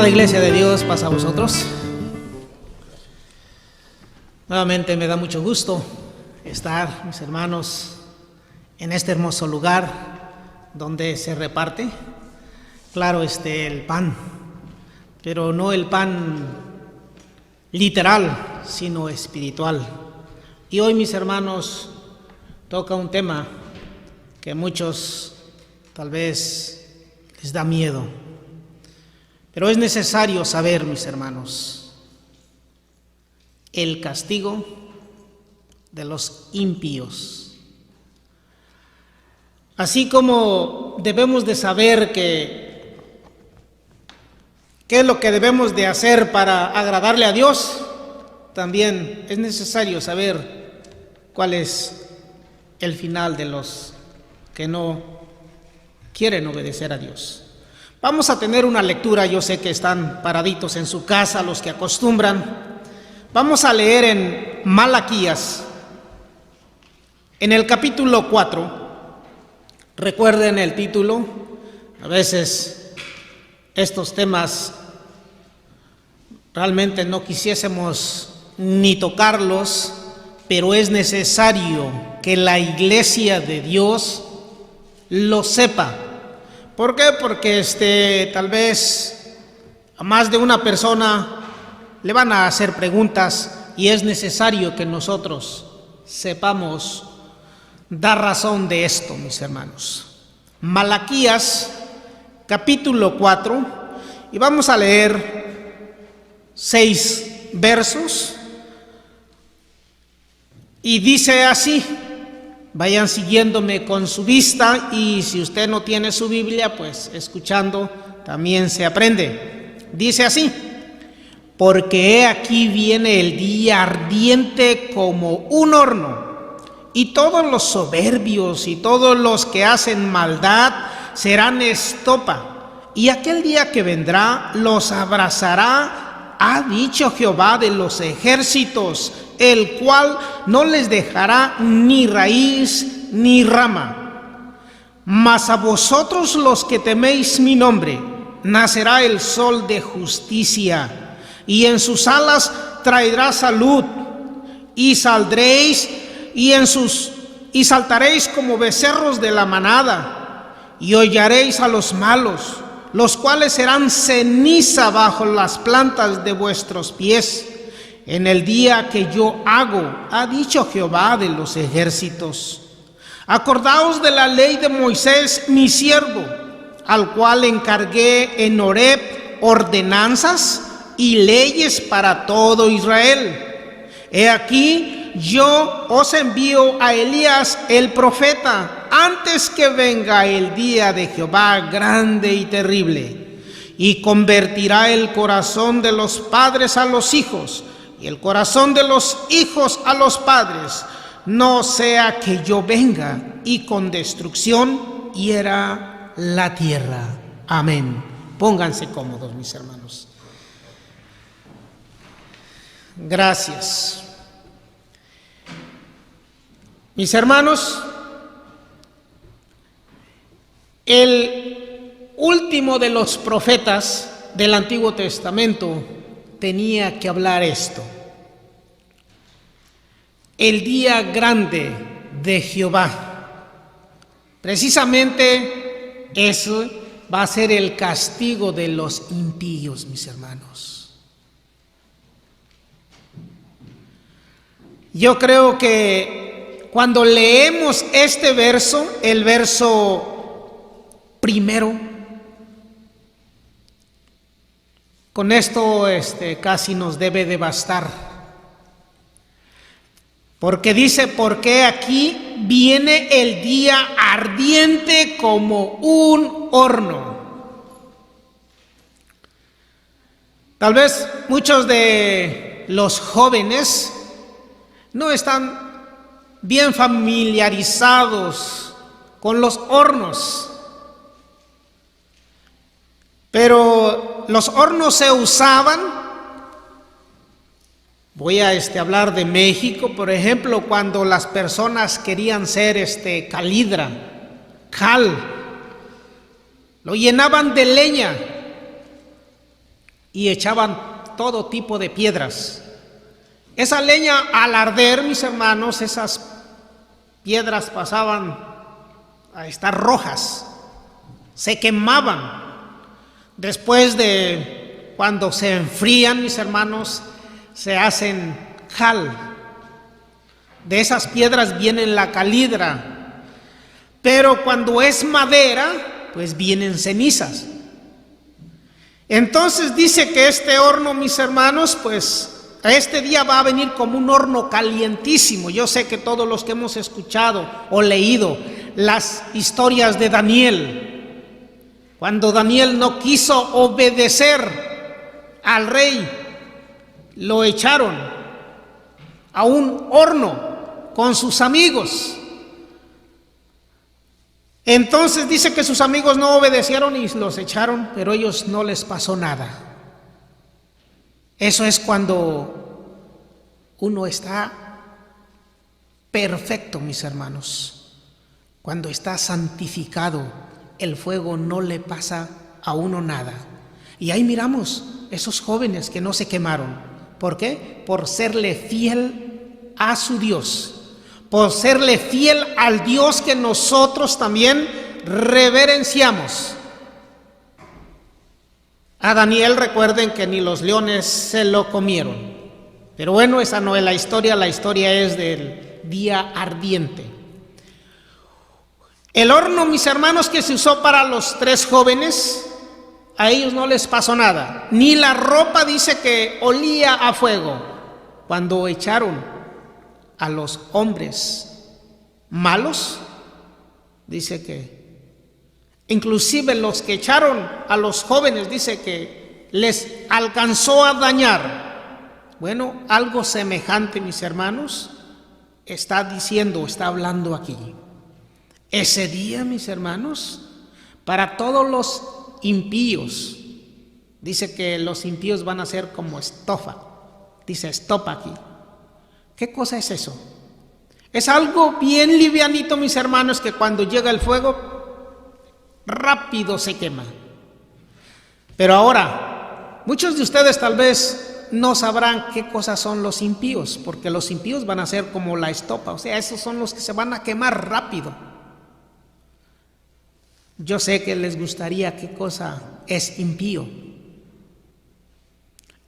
Amada Iglesia de Dios, paz a vosotros. Nuevamente me da mucho gusto estar, mis hermanos, en este hermoso lugar donde se reparte, claro, el pan, pero no el pan literal, sino espiritual. Y hoy, mis hermanos, toca un tema que a muchos tal vez les da miedo. Pero es necesario saber, mis hermanos, el castigo de los impíos. Así como debemos de saber qué es lo que debemos de hacer para agradarle a Dios, también es necesario saber cuál es el final de los que no quieren obedecer a Dios. Vamos a tener una lectura, yo sé que están paraditos en su casa los que acostumbran. Vamos a leer en Malaquías, en el capítulo 4. Recuerden el título. A veces estos temas realmente no quisiésemos ni tocarlos, pero es necesario que la iglesia de Dios lo sepa. ¿Por qué? Porque tal vez a más de una persona le van a hacer preguntas y es necesario que nosotros sepamos dar razón de esto, mis hermanos. Malaquías, capítulo 4, y vamos a leer 6 versos, y dice así. Vayan siguiéndome con su vista, y si usted no tiene su Biblia, pues escuchando también se aprende. Dice así: porque he aquí viene el día ardiente como un horno, y todos los soberbios y todos los que hacen maldad serán estopa, y aquel día que vendrá los abrazará, ha dicho Jehová de los ejércitos, el cual no les dejará ni raíz ni rama. Mas a vosotros los que teméis mi nombre, nacerá el sol de justicia, y en sus alas traerá salud, y saldréis y saltaréis como becerros de la manada, y hollaréis a los malos, los cuales serán ceniza bajo las plantas de vuestros pies, en el día que yo hago, ha dicho Jehová de los ejércitos. Acordaos de la ley de Moisés, mi siervo, al cual encargué en Horeb ordenanzas y leyes para todo Israel. He aquí, yo os envío a Elías el profeta, antes que venga el día de Jehová grande y terrible, y convertirá el corazón de los padres a los hijos, y el corazón de los hijos a los padres, no sea que yo venga y con destrucción hiera la tierra. Amén. Pónganse cómodos, mis hermanos. Gracias. Mis hermanos, el último de los profetas del Antiguo Testamento tenía que hablar esto: el día grande de Jehová. Precisamente eso va a ser el castigo de los impíos, mis hermanos. Yo creo que cuando leemos este verso, el verso primero, con esto casi nos debe de bastar. Porque dice: porque aquí viene el día ardiente como un horno. Tal vez muchos de los jóvenes no están bien familiarizados con los hornos. Pero los hornos se usaban, voy a hablar de México, por ejemplo, cuando las personas querían ser calidra, cal, lo llenaban de leña y echaban todo tipo de piedras. Esa leña al arder, mis hermanos, esas piedras pasaban a estar rojas, se quemaban. Después de cuando se enfrían, mis hermanos, se hacen cal. De esas piedras viene la calidra, pero cuando es madera, pues vienen cenizas. Entonces dice que este horno, mis hermanos, pues a este día va a venir como un horno calientísimo. Yo sé que todos los que hemos escuchado o leído las historias de Daniel, cuando Daniel no quiso obedecer al rey, lo echaron a un horno con sus amigos. Entonces dice que sus amigos no obedecieron y los echaron, pero a ellos no les pasó nada. Eso es cuando uno está perfecto, mis hermanos. Cuando está santificado, el fuego no le pasa a uno nada. Y ahí miramos esos jóvenes que no se quemaron. ¿Por qué? Por serle fiel a su Dios. Por serle fiel al Dios que nosotros también reverenciamos. A Daniel, recuerden que ni los leones se lo comieron. Pero bueno, esa no es la historia es del día ardiente. El horno, mis hermanos, que se usó para los 3 jóvenes, a ellos no les pasó nada. Ni la ropa dice que olía a fuego. Cuando echaron a los hombres malos, dice que inclusive los que echaron a los jóvenes, dice que les alcanzó a dañar. Bueno, algo semejante, mis hermanos, está hablando aquí. Ese día, mis hermanos, para todos los impíos, dice que los impíos van a ser como estofa. Dice estopa aquí. ¿Qué cosa es eso? Es algo bien livianito, mis hermanos, que cuando llega el fuego rápido se quema. Pero ahora, muchos de ustedes tal vez no sabrán qué cosas son los impíos, porque los impíos van a ser como la estopa, o sea, esos son los que se van a quemar rápido. Yo sé que les gustaría qué cosa es impío.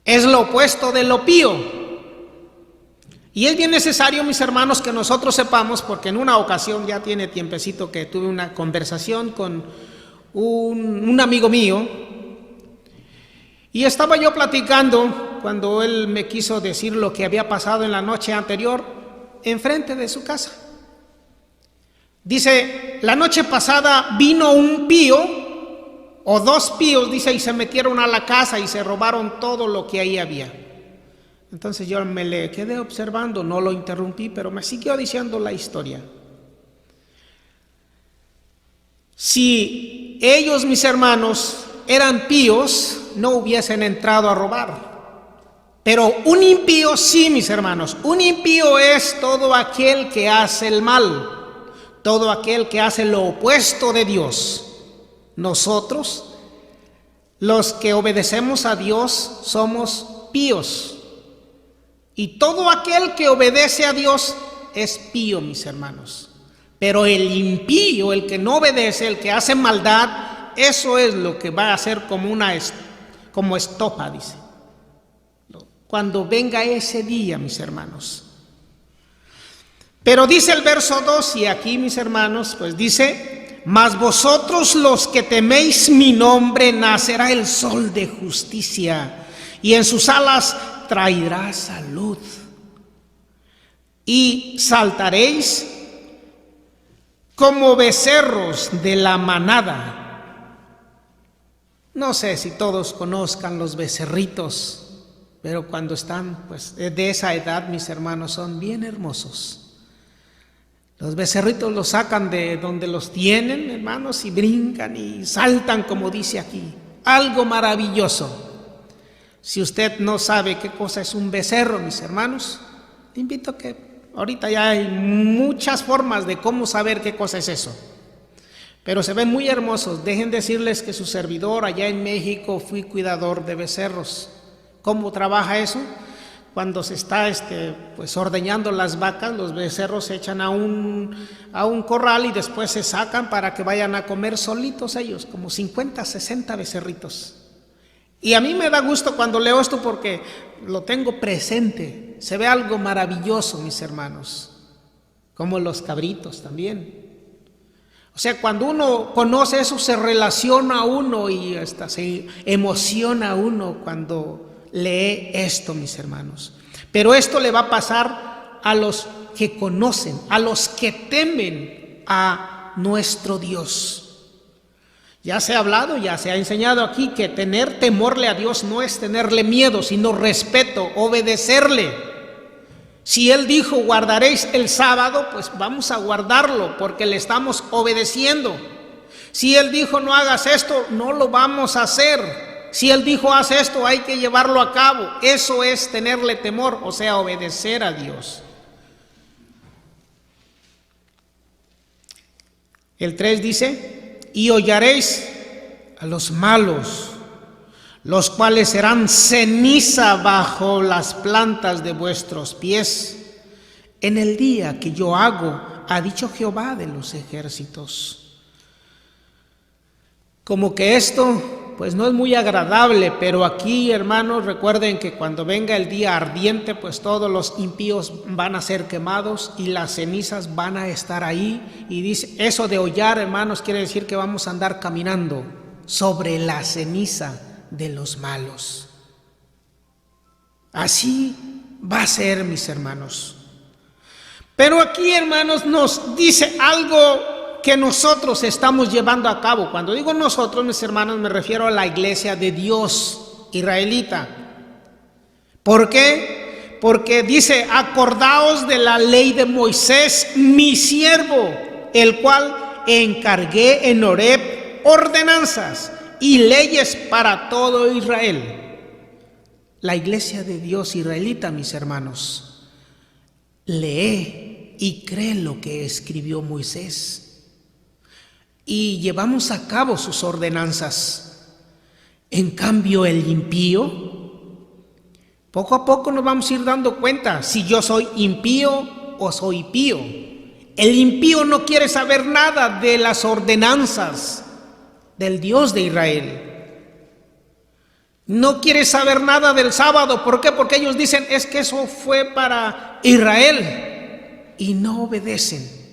Es lo opuesto de lo pío. Y es bien necesario, mis hermanos, que nosotros sepamos, porque en una ocasión, ya tiene tiempecito que tuve una conversación con un amigo mío, y estaba yo platicando cuando él me quiso decir lo que había pasado en la noche anterior enfrente de su casa. Dice, la noche pasada vino un pío, o 2 píos, dice, y se metieron a la casa y se robaron todo lo que ahí había. Entonces yo me le quedé observando, no lo interrumpí, pero me siguió diciendo la historia. Si ellos, mis hermanos, eran píos, no hubiesen entrado a robar. Pero un impío sí, mis hermanos, un impío es todo aquel que hace el mal, todo aquel que hace lo opuesto de Dios. Nosotros, los que obedecemos a Dios, somos píos. Y todo aquel que obedece a Dios es pío, mis hermanos. Pero el impío, el que no obedece, el que hace maldad, eso es lo que va a ser como estopa, dice. Cuando venga ese día, mis hermanos. Pero dice el verso 2, y aquí, mis hermanos, pues dice, mas vosotros los que teméis mi nombre, nacerá el sol de justicia, y en sus alas traerá salud, y saltaréis como becerros de la manada. No sé si todos conozcan los becerritos, pero cuando están pues de esa edad, mis hermanos, son bien hermosos. Los becerritos los sacan de donde los tienen, hermanos, y brincan y saltan, como dice aquí. Algo maravilloso. Si usted no sabe qué cosa es un becerro, mis hermanos, te invito a que ahorita ya hay muchas formas de cómo saber qué cosa es eso. pero se ven muy hermosos. Dejen decirles que su servidor allá en México fui cuidador de becerros. ¿Cómo trabaja eso? Cuando se está pues ordeñando las vacas, los becerros se echan a un corral y después se sacan para que vayan a comer solitos ellos, como 50, 60 becerritos. Y a mí me da gusto cuando leo esto porque lo tengo presente. Se ve algo maravilloso, mis hermanos, como los cabritos también. O sea, cuando uno conoce eso, se relaciona uno y hasta se emociona uno cuando lee esto, mis hermanos. Pero esto le va a pasar a los que conocen, a los que temen a nuestro Dios. Ya se ha hablado, ya se ha enseñado aquí que tener temorle a Dios no es tenerle miedo, sino respeto, obedecerle. Si Él dijo guardaréis el sábado, pues vamos a guardarlo porque le estamos obedeciendo. Si Él dijo no hagas esto, no lo vamos a hacer. Si Él dijo haz esto, hay que llevarlo a cabo. Eso es tenerle temor, o sea, obedecer a Dios. El 3 dice: y hollaréis a los malos, los cuales serán ceniza bajo las plantas de vuestros pies, en el día que yo hago, ha dicho Jehová de los ejércitos. Como que esto pues no es muy agradable, pero aquí, hermanos, recuerden que cuando venga el día ardiente, pues todos los impíos van a ser quemados y las cenizas van a estar ahí. Y dice, eso de hollar, hermanos, quiere decir que vamos a andar caminando sobre la ceniza de los malos. Así va a ser, mis hermanos. Pero aquí, hermanos, nos dice algo que nosotros estamos llevando a cabo. Cuando digo nosotros, mis hermanos, me refiero a la iglesia de Dios israelita. ¿Por qué? Porque dice, acordaos de la ley de Moisés, mi siervo, el cual encargué en Horeb ordenanzas y leyes para todo Israel. La iglesia de Dios israelita, mis hermanos, lee y cree lo que escribió Moisés. Y llevamos a cabo sus ordenanzas. En cambio, el impío, poco a poco nos vamos a ir dando cuenta si yo soy impío o soy pío. El impío no quiere saber nada de las ordenanzas del Dios de Israel. No quiere saber nada del sábado. ¿Por qué? Porque ellos dicen, es que eso fue para Israel. Y no obedecen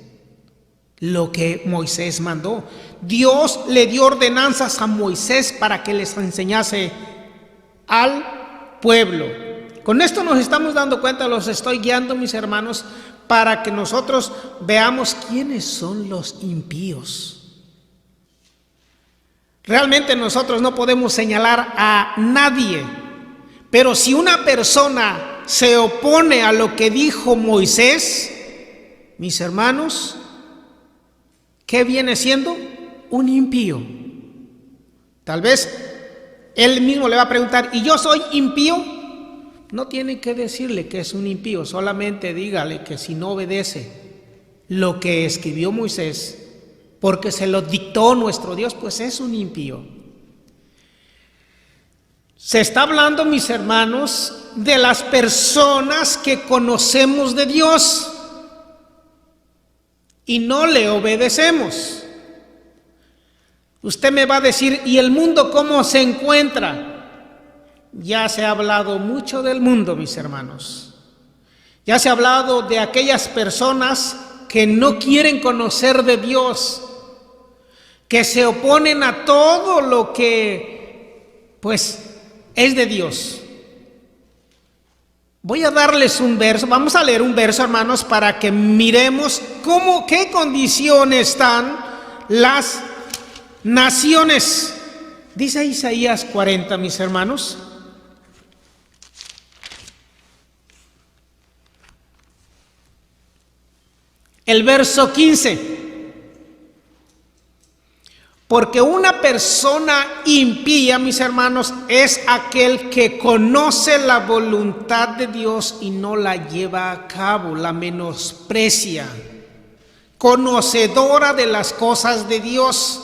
lo que Moisés mandó. Dios le dio ordenanzas a Moisés para que les enseñase al pueblo. Con esto nos estamos dando cuenta, los estoy guiando, mis hermanos, para que nosotros veamos quiénes son los impíos. Realmente nosotros no podemos señalar a nadie, pero si una persona se opone a lo que dijo Moisés, mis hermanos, ¿qué viene siendo? Un impío. Tal vez él mismo le va a preguntar, ¿y yo soy impío? No tiene que decirle que es un impío, solamente dígale que si no obedece lo que escribió Moisés, porque se lo dictó nuestro Dios, pues es un impío. Se está hablando, mis hermanos, de las personas que conocemos de Dios y no le obedecemos. Usted me va a decir, ¿y el mundo cómo se encuentra? Ya se ha hablado mucho del mundo, mis hermanos. Ya se ha hablado de aquellas personas que no quieren conocer de Dios, que se oponen a todo lo que, pues, es de Dios. Voy a darles un verso, vamos a leer un verso, hermanos, para que miremos qué condición están las naciones. Dice Isaías 40, mis hermanos. El verso 15. Porque una persona impía, mis hermanos, es aquel que conoce la voluntad de Dios y no la lleva a cabo, la menosprecia. conocedora de las cosas de Dios.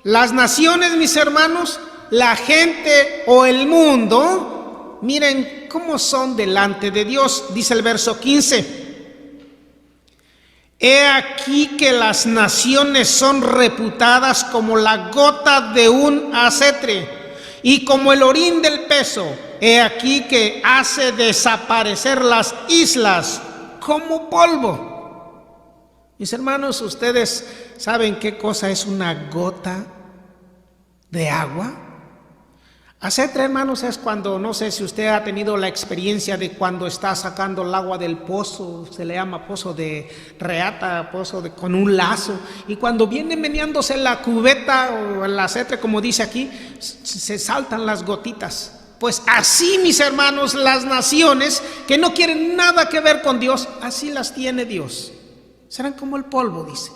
Las naciones, mis hermanos, la gente o el mundo, miren cómo son delante de Dios. Dice el verso 15: he aquí que las naciones son reputadas como la gota de un acetre y como el orín del peso. He aquí que hace desaparecer las islas como polvo. Mis hermanos, ¿ustedes saben qué cosa es una gota de agua? Acetre, hermanos, es cuando, no sé si usted ha tenido la experiencia de cuando está sacando el agua del pozo, se le llama pozo de reata, con un lazo, y cuando viene meneándose la cubeta o el acetre, como dice aquí, se saltan las gotitas. Pues así, mis hermanos, las naciones que no quieren nada que ver con Dios, así las tiene Dios. Serán como el polvo, dice.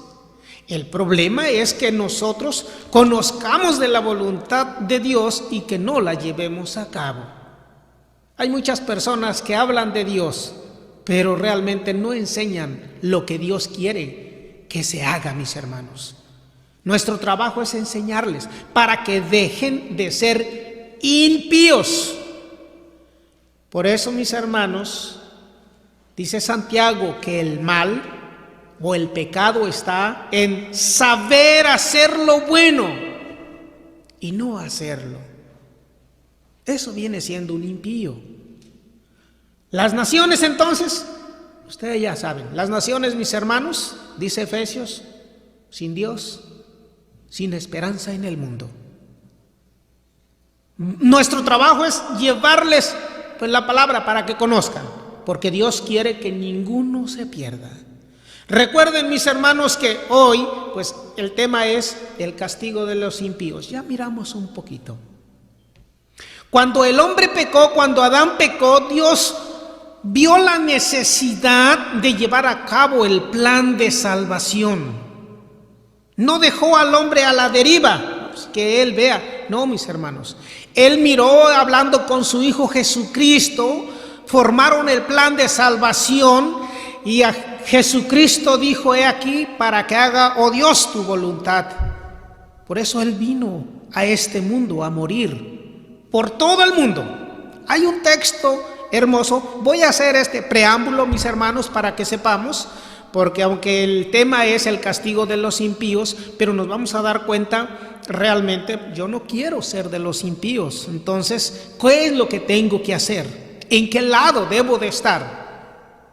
El problema es que nosotros conozcamos de la voluntad de Dios y que no la llevemos a cabo. Hay muchas personas que hablan de Dios, pero realmente no enseñan lo que Dios quiere que se haga, mis hermanos. Nuestro trabajo es enseñarles para que dejen de ser impíos. Por eso, mis hermanos, dice Santiago que el mal o el pecado está en saber hacer lo bueno y no hacerlo. Eso viene siendo un impío. Las naciones, entonces, ustedes ya saben, las naciones, mis hermanos, dice Efesios, sin Dios, sin esperanza en el mundo. Nuestro trabajo es llevarles pues la palabra para que conozcan, porque Dios quiere que ninguno se pierda. Recuerden, mis hermanos, que hoy pues el tema es el castigo de los impíos. Ya miramos un poquito. Cuando el hombre pecó, cuando Adán pecó, Dios vio la necesidad de llevar a cabo el plan de salvación. No dejó al hombre a la deriva, pues que él vea. No, mis hermanos. Él miró, hablando con su Hijo Jesucristo, formaron el plan de salvación y a Jesucristo dijo: he aquí para que haga, oh Dios, tu voluntad. Por eso Él vino a este mundo a morir por todo el mundo. Hay un texto hermoso. Voy a hacer este preámbulo, mis hermanos, para que sepamos, porque aunque el tema es el castigo de los impíos, pero nos vamos a dar cuenta, realmente yo no quiero ser de los impíos. Entonces, ¿qué es lo que tengo que hacer? ¿En qué lado debo de estar?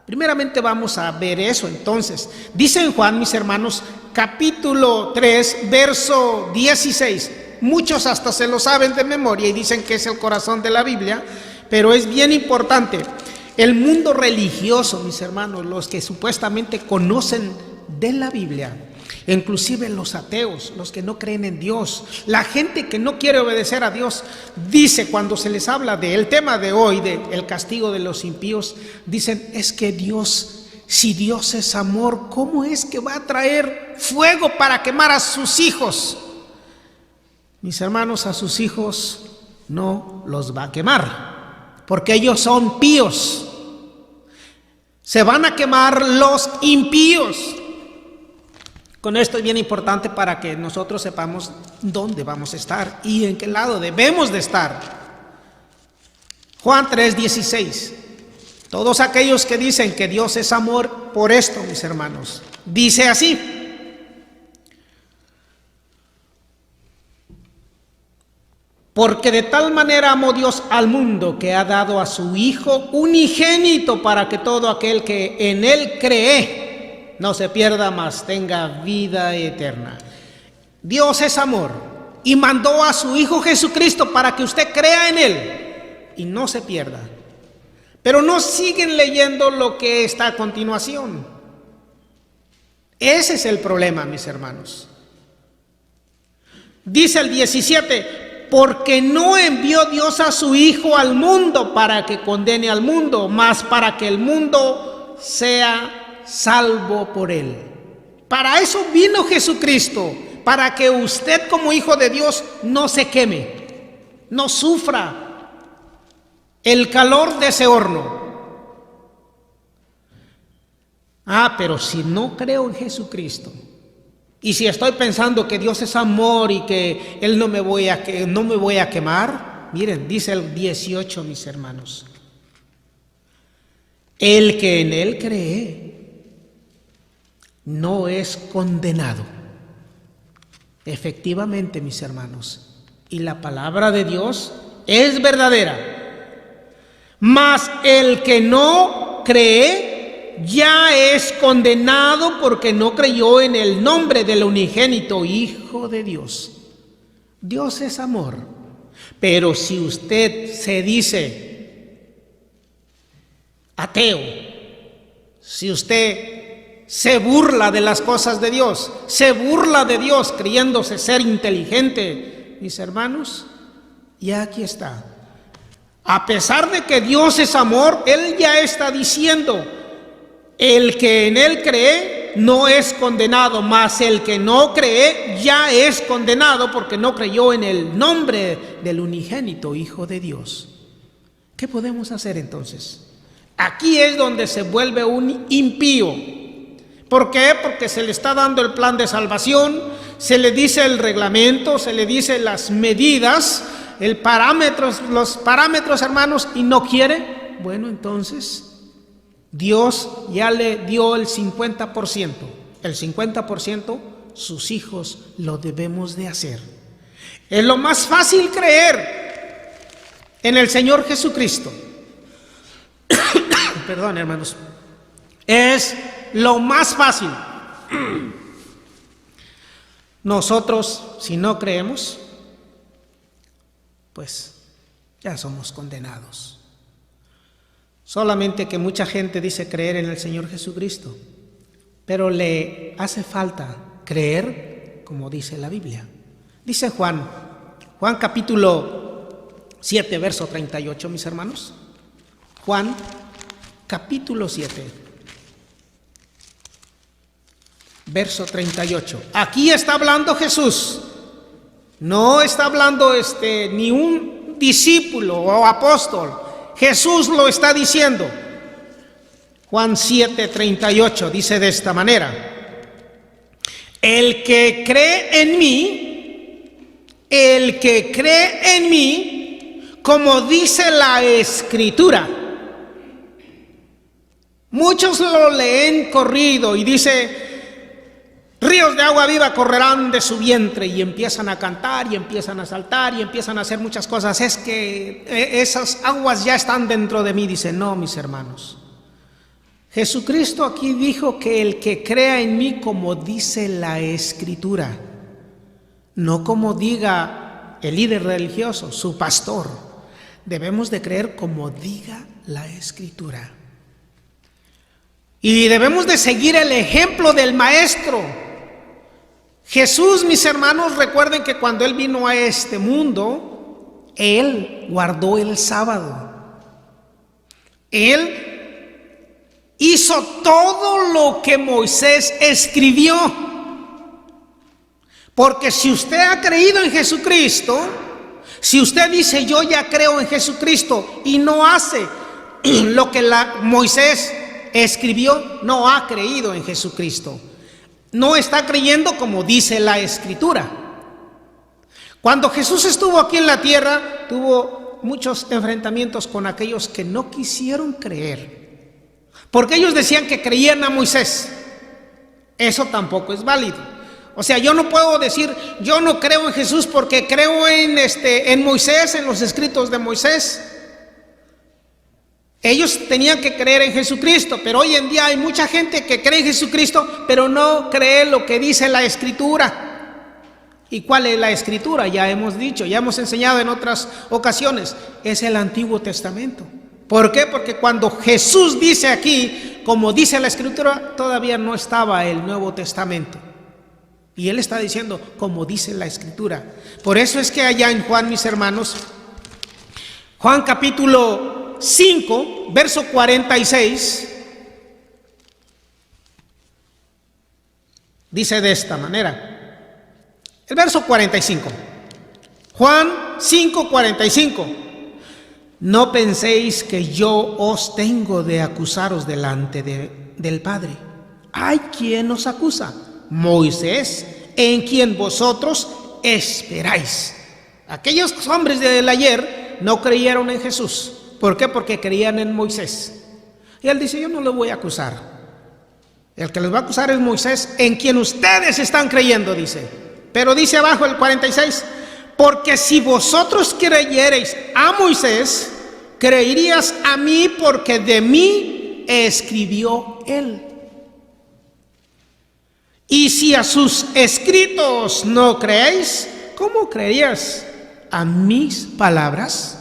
Primeramente vamos a ver eso. Entonces, dice en Juan, mis hermanos, capítulo 3, verso 16. Muchos hasta se lo saben de memoria y dicen que es el corazón de la Biblia, pero es bien importante. El mundo religioso, mis hermanos, los que supuestamente conocen de la Biblia, inclusive los ateos, los que no creen en Dios, la gente que no quiere obedecer a Dios, dice cuando se les habla del tema de hoy, del castigo de los impíos, dicen: es que Dios, si Dios es amor, ¿cómo es que va a traer fuego para quemar a sus hijos? Mis hermanos, a sus hijos no los va a quemar, porque ellos son píos. Se van a quemar los impíos. Con esto es bien importante para que nosotros sepamos dónde vamos a estar y en qué lado debemos de estar. Juan 3:16. Todos aquellos que dicen que Dios es amor, por esto, mis hermanos, dice así: porque de tal manera amó Dios al mundo que ha dado a su Hijo unigénito, para que todo aquel que en Él cree no se pierda, mas tenga vida eterna. Dios es amor y mandó a su Hijo Jesucristo para que usted crea en Él y no se pierda. Pero no siguen leyendo lo que está a continuación. Ese es el problema, mis hermanos. Dice el 17: porque no envió Dios a su Hijo al mundo para que condene al mundo, mas para que el mundo sea salvo por Él. Para eso vino Jesucristo, para que usted como hijo de Dios no se queme, no sufra el calor de ese horno. Pero si no creo en Jesucristo, y si estoy pensando que Dios es amor y que Él no me voy a quemar, miren, dice el 18, mis hermanos. El que en Él cree no es condenado. Efectivamente, mis hermanos, y la palabra de Dios es verdadera. Mas el que no cree ya es condenado porque no creyó en el nombre del unigénito Hijo de Dios. Dios es amor. Pero si usted se dice ateo, si usted se burla de las cosas de Dios, se burla de Dios creyéndose ser inteligente, mis hermanos, ya aquí está. A pesar de que Dios es amor, Él ya está diciendo: el que en Él cree no es condenado, mas el que no cree ya es condenado porque no creyó en el nombre del unigénito Hijo de Dios. ¿Qué podemos hacer entonces? Aquí es donde se vuelve un impío. ¿Por qué? Porque se le está dando el plan de salvación, se le dice el reglamento, se le dice las medidas, los parámetros, hermanos, y no quiere. Bueno, entonces Dios ya le dio el 50%. El 50% sus hijos lo debemos de hacer. Es lo más fácil creer en el Señor Jesucristo. Perdón, hermanos. Es lo más fácil. Nosotros, si no creemos, pues ya somos condenados. Solamente que mucha gente dice creer en el Señor Jesucristo, pero le hace falta creer como dice la Biblia. Dice Juan capítulo 7, verso 38, mis hermanos. Juan capítulo 7, verso 38. Aquí está hablando Jesús. No está hablando ni un discípulo o apóstol. Jesús lo está diciendo. Juan 7, 38 dice de esta manera: el que cree en mí, como dice la Escritura. Muchos lo leen corrido y dice: ríos de agua viva correrán de su vientre, y empiezan a cantar y empiezan a saltar y empiezan a hacer muchas cosas. Es que esas aguas ya están dentro de mí. Dice: no, mis hermanos, Jesucristo aquí dijo que el que crea en mí, como dice la Escritura, no como diga el líder religioso, su pastor. Debemos de creer como diga la Escritura, y debemos de seguir el ejemplo del Maestro. Jesús, mis hermanos, recuerden que cuando Él vino a este mundo, Él guardó el sábado. Él hizo todo lo que Moisés escribió. Porque si usted ha creído en Jesucristo, si usted dice yo ya creo en Jesucristo y no hace lo que Moisés escribió, no ha creído en Jesucristo. No está creyendo como dice la Escritura. Cuando Jesús estuvo aquí en la tierra, tuvo muchos enfrentamientos con aquellos que no quisieron creer, porque ellos decían que creían a Moisés. Eso tampoco es válido. O sea, yo no puedo decir yo no creo en Jesús porque creo en Moisés, en los escritos de Moisés. Ellos tenían que creer en Jesucristo, pero hoy en día hay mucha gente que cree en Jesucristo, pero no cree lo que dice la Escritura. ¿Y cuál es la Escritura? Ya hemos dicho, ya hemos enseñado en otras ocasiones, es el Antiguo Testamento. ¿Por qué? Porque cuando Jesús dice aquí, como dice la Escritura, todavía no estaba el Nuevo Testamento. Y Él está diciendo, como dice la Escritura. Por eso es que allá en Juan, mis hermanos, Juan capítulo 5, verso 46, dice de esta manera. El verso 45. Juan 5, 45. No penséis que yo os tengo de acusaros delante del Padre. hay quien nos acusa, Moisés, en quien vosotros esperáis. Aquellos hombres del ayer no creyeron en Jesús. ¿Por qué? Porque creían en Moisés. Y él dice, yo no le voy a acusar. El que les va a acusar es Moisés, en quien ustedes están creyendo, dice. Pero dice abajo el 46, porque si vosotros creyereis a Moisés, creerías a mí, porque de mí escribió él. Y si a sus escritos no creéis, ¿cómo creerías a mis palabras?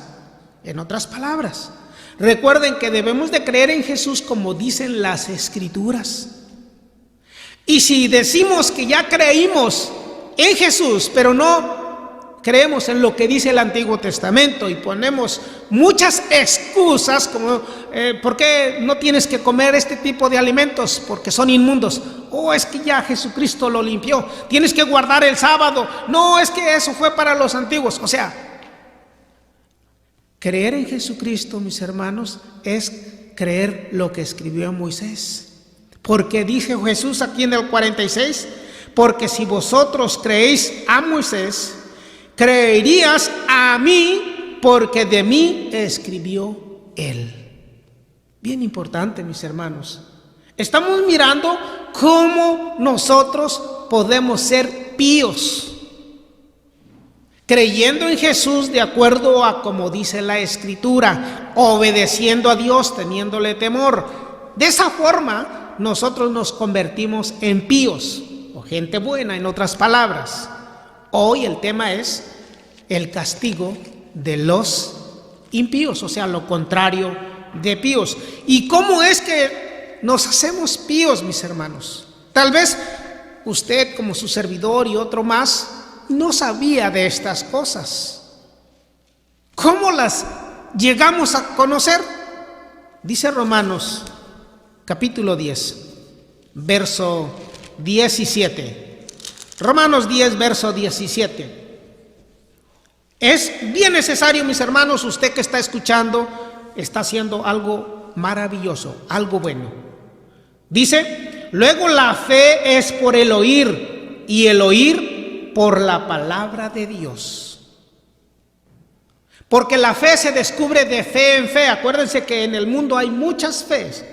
En otras palabras, recuerden que debemos de creer en Jesús como dicen las Escrituras. Y si decimos que ya creímos en Jesús, pero no creemos en lo que dice el Antiguo Testamento y ponemos muchas excusas como ¿por qué no tienes que comer este tipo de alimentos? Porque son inmundos. Oh, es que ya Jesucristo lo limpió. Tienes que guardar el sábado. No, es que eso fue para los antiguos. O sea, creer en Jesucristo, mis hermanos, es creer lo que escribió Moisés. Porque dice Jesús aquí en el 46, porque si vosotros creéis a Moisés, creerías a mí, porque de mí escribió él. Bien importante, mis hermanos. Estamos mirando cómo nosotros podemos ser píos, creyendo en Jesús de acuerdo a como dice la Escritura, obedeciendo a Dios, teniéndole temor. De esa forma, nosotros nos convertimos en píos, o gente buena, en otras palabras. Hoy el tema es el castigo de los impíos, o sea, lo contrario de píos. ¿Y cómo es que nos hacemos píos, mis hermanos? Tal vez usted, como su servidor y otro más, no sabía de estas cosas. ¿Cómo las llegamos a conocer? Dice Romanos capítulo 10, verso 17. Romanos 10, verso 17. Es bien necesario, mis hermanos, usted que está escuchando, está haciendo algo maravilloso, algo bueno. Dice, luego la fe es por el oír, y el oír por la palabra de Dios. Porque la fe se descubre de fe en fe. Acuérdense que en el mundo hay muchas fees.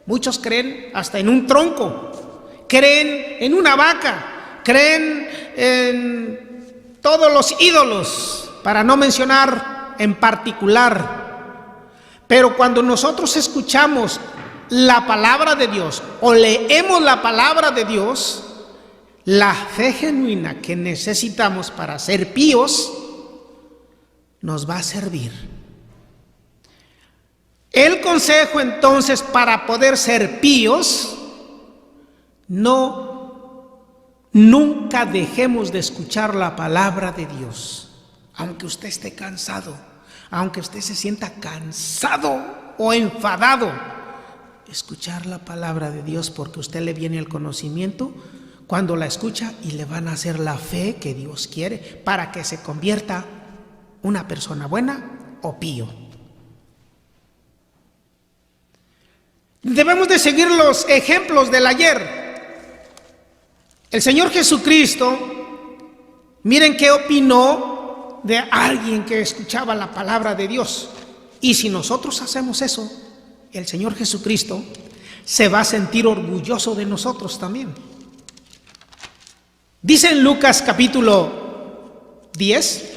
Muchos creen hasta en un tronco, creen en una vaca, creen en todos los ídolos, para no mencionar en particular. Pero cuando nosotros escuchamos la palabra de Dios o leemos la palabra de Dios, la fe genuina que necesitamos para ser píos nos va a servir. El consejo entonces para poder ser píos, nunca dejemos de escuchar la palabra de Dios, aunque usted esté cansado, aunque usted se sienta cansado o enfadado, escuchar la palabra de Dios, porque a usted le viene el conocimiento cuando la escucha y le van a hacer la fe que Dios quiere para que se convierta una persona buena o pío. Debemos de seguir los ejemplos del ayer. El Señor Jesucristo, miren qué opinó de alguien que escuchaba la palabra de Dios. Y si nosotros hacemos eso, el Señor Jesucristo se va a sentir orgulloso de nosotros también. Dice en Lucas capítulo 10,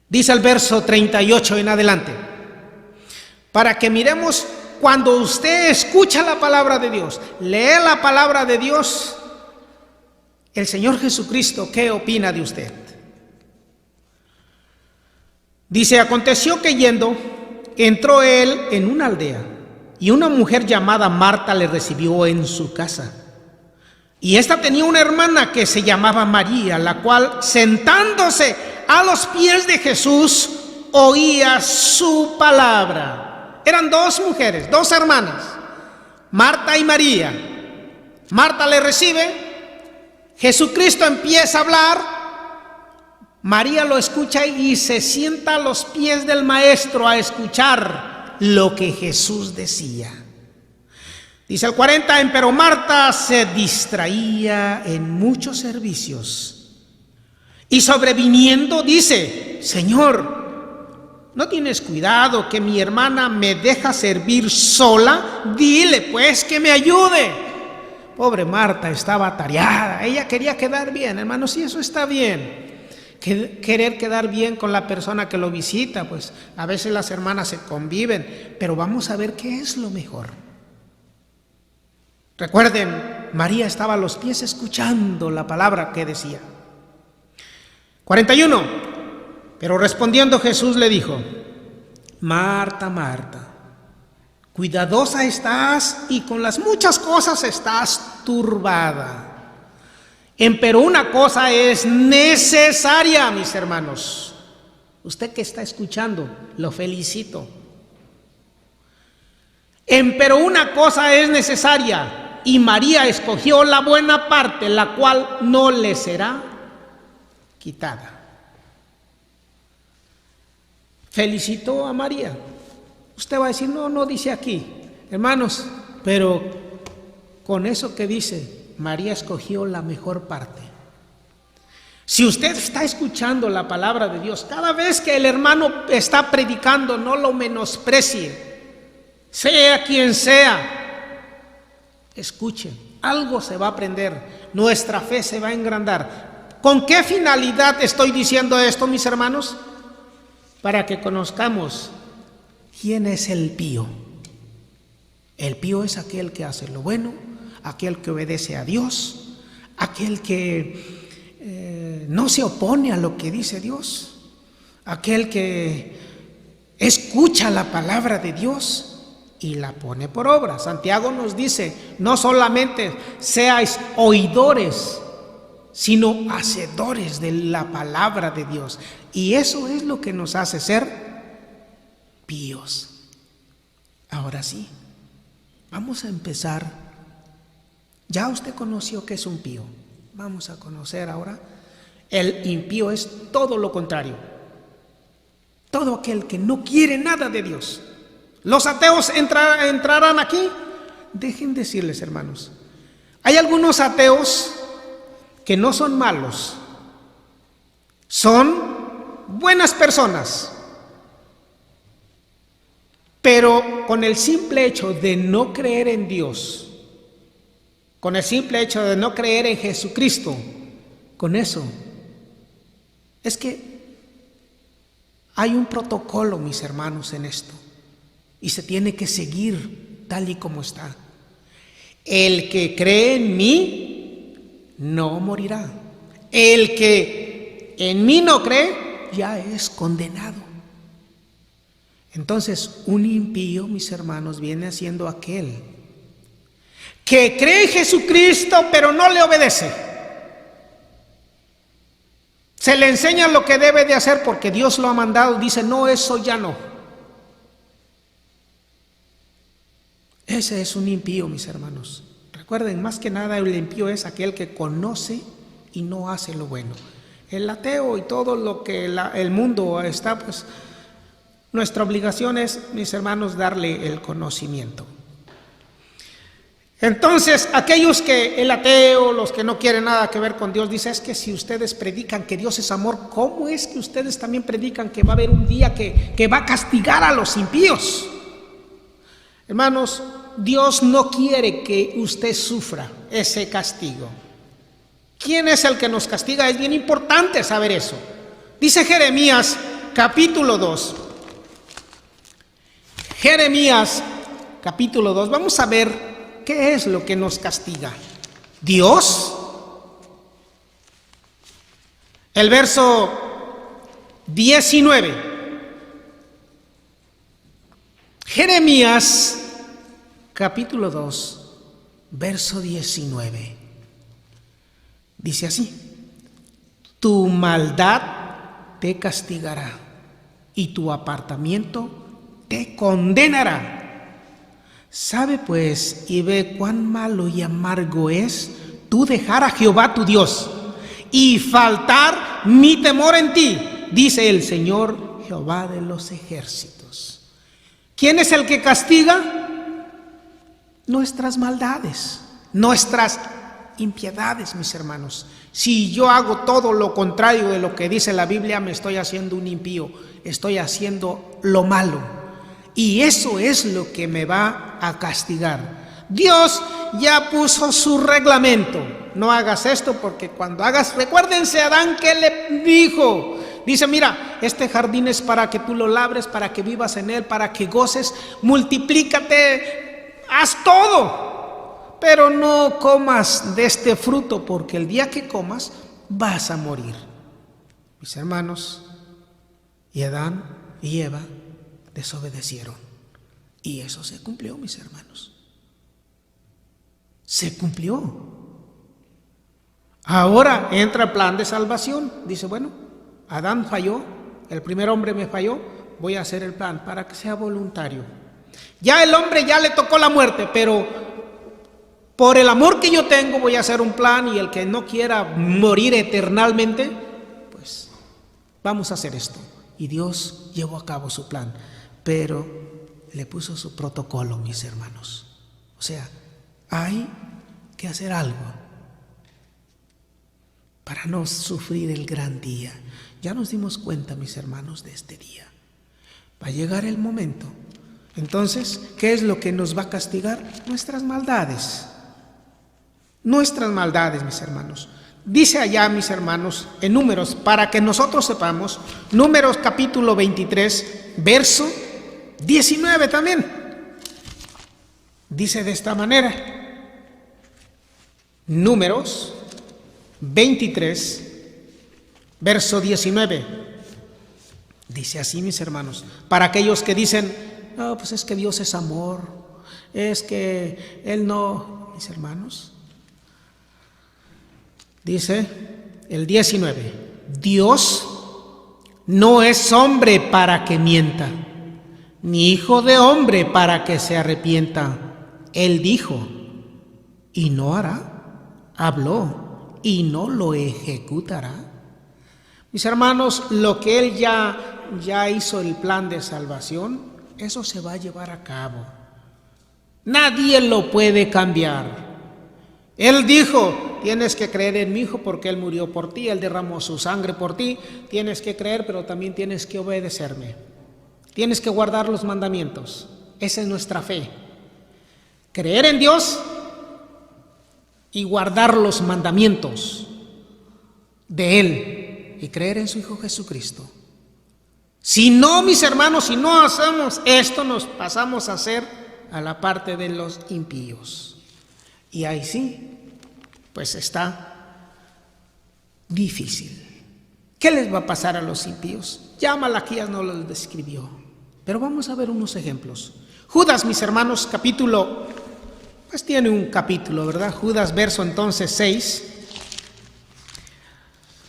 dice el verso 38 en adelante, para que miremos cuando usted escucha la palabra de Dios, lee la palabra de Dios, el Señor Jesucristo, ¿qué opina de usted? Dice, aconteció que yendo, entró él en una aldea, y una mujer llamada Marta le recibió en su casa. Y esta tenía una hermana que se llamaba María, la cual, sentándose a los pies de Jesús, oía su palabra. Eran dos mujeres, dos hermanas, Marta y María. Marta le recibe, Jesucristo empieza a hablar, María lo escucha y se sienta a los pies del maestro a escuchar lo que Jesús decía. Dice el 40, empero Marta se distraía en muchos servicios. Y sobreviniendo dice, Señor, ¿no tienes cuidado que mi hermana me deja servir sola? Dile pues que me ayude. Pobre Marta estaba atareada, ella quería quedar bien, hermanos, sí, eso está bien. Querer quedar bien con la persona que lo visita, pues a veces las hermanas se conviven, pero vamos a ver qué es lo mejor. Recuerden, María estaba a los pies escuchando la palabra que decía. 41. Pero respondiendo Jesús le dijo, Marta, Marta, cuidadosa estás y con las muchas cosas estás turbada. Empero una cosa es necesaria, mis hermanos. Usted que está escuchando, lo felicito. Empero una cosa es necesaria, y María escogió la buena parte, la cual no le será quitada. Felicitó a María. Usted va a decir, no dice aquí, hermanos, pero con eso que dice, María escogió la mejor parte. Si usted está escuchando la palabra de Dios, cada vez que el hermano está predicando, no lo menosprecie, sea quien sea, escuche, algo se va a aprender, nuestra fe se va a engrandar. ¿Con qué finalidad estoy diciendo esto, mis hermanos? Para que conozcamos quién es el pío. El pío es aquel que hace lo bueno, aquel que obedece a Dios, aquel que no se opone a lo que dice Dios, aquel que escucha la palabra de Dios y la pone por obra. Santiago nos dice, no solamente seáis oidores, sino hacedores de la palabra de Dios. Y eso es lo que nos hace ser píos. Ahora sí, vamos a empezar. Ya usted conoció que es un pío. Vamos a conocer ahora. El impío es todo lo contrario. Todo aquel que no quiere nada de Dios. ¿Los ateos entrarán aquí? Dejen decirles, hermanos. Hay algunos ateos que no son malos. Son buenas personas. Pero con el simple hecho de no creer en Dios, con el simple hecho de no creer en Jesucristo, con eso, es que hay un protocolo, mis hermanos, en esto, y se tiene que seguir tal y como está. El que cree en mí no morirá. El que en mí no cree ya es condenado. Entonces, un impío, mis hermanos, viene siendo aquel que cree en Jesucristo, pero no le obedece. Se le enseña lo que debe de hacer porque Dios lo ha mandado. Dice, no, eso ya no. Ese es un impío, mis hermanos. Recuerden, más que nada, el impío es aquel que conoce y no hace lo bueno. El ateo y todo lo que el mundo está, pues, nuestra obligación es, mis hermanos, darle el conocimiento. Entonces, aquellos que el ateo, los que no quieren nada que ver con Dios, dice, es que si ustedes predican que Dios es amor, ¿cómo es que ustedes también predican que va a haber un día que va a castigar a los impíos? Hermanos, Dios no quiere que usted sufra ese castigo. ¿Quién es el que nos castiga? Es bien importante saber eso. Dice Jeremías, capítulo 2. Jeremías, capítulo 2. Vamos a ver qué es lo que nos castiga. ¿Dios? El verso 19. Jeremías, capítulo 2, verso 19. Dice así: tu maldad te castigará y tu apartamiento te condenará. Sabe pues y ve cuán malo y amargo es tú dejar a Jehová tu Dios y faltar mi temor en ti, dice el Señor Jehová de los ejércitos. ¿Quién es el que castiga? Nuestras maldades, nuestras impiedades, mis hermanos. Si yo hago todo lo contrario de lo que dice la Biblia, me estoy haciendo un impío, estoy haciendo lo malo. Y eso es lo que me va a castigar. Dios ya puso su reglamento. No hagas esto porque cuando hagas, recuérdense a Adán que le dijo. Dice, mira, este jardín es para que tú lo labres, para que vivas en él, para que goces, multiplícate, haz todo. Pero no comas de este fruto porque el día que comas vas a morir. Mis hermanos, y Adán y Eva desobedecieron. Y eso se cumplió, mis hermanos. Se cumplió. Ahora entra el plan de salvación. Dice, bueno, Adán falló, el primer hombre me falló, voy a hacer el plan para que sea voluntario. Ya el hombre ya le tocó la muerte, pero por el amor que yo tengo voy a hacer un plan, y el que no quiera morir eternamente, pues vamos a hacer esto. Y Dios llevó a cabo su plan, pero le puso su protocolo, mis hermanos. O sea, hay que hacer algo para no sufrir el gran día. Ya nos dimos cuenta, mis hermanos, de este día. Va a llegar el momento. Entonces, ¿qué es lo que nos va a castigar? Nuestras maldades. Nuestras maldades, mis hermanos. Dice allá, mis hermanos, en Números, para que nosotros sepamos, Números capítulo 23, verso 19 también. Dice de esta manera. Números 23, verso 19. Dice así, mis hermanos, para aquellos que dicen, no, pues es que Dios es amor, es que Él no, mis hermanos. Dice el 19, Dios no es hombre para que mienta, ni hijo de hombre para que se arrepienta. Él dijo, y no hará, habló, y no lo ejecutará. Mis hermanos, lo que Él ya hizo el plan de salvación, eso se va a llevar a cabo. Nadie lo puede cambiar. Él dijo, tienes que creer en mi Hijo porque Él murió por ti, Él derramó su sangre por ti, tienes que creer, pero también tienes que obedecerme. Tienes que guardar los mandamientos. Esa es nuestra fe. Creer en Dios y guardar los mandamientos de Él y creer en su Hijo Jesucristo. Si no, mis hermanos, si no hacemos esto, nos pasamos a ser a la parte de los impíos. Y ahí sí, pues está difícil. ¿Qué les va a pasar a los impíos? Ya Malaquías no los describió, pero vamos a ver unos ejemplos. Judas, mis hermanos, capítulo, pues tiene un capítulo, ¿verdad? Judas, verso entonces 6.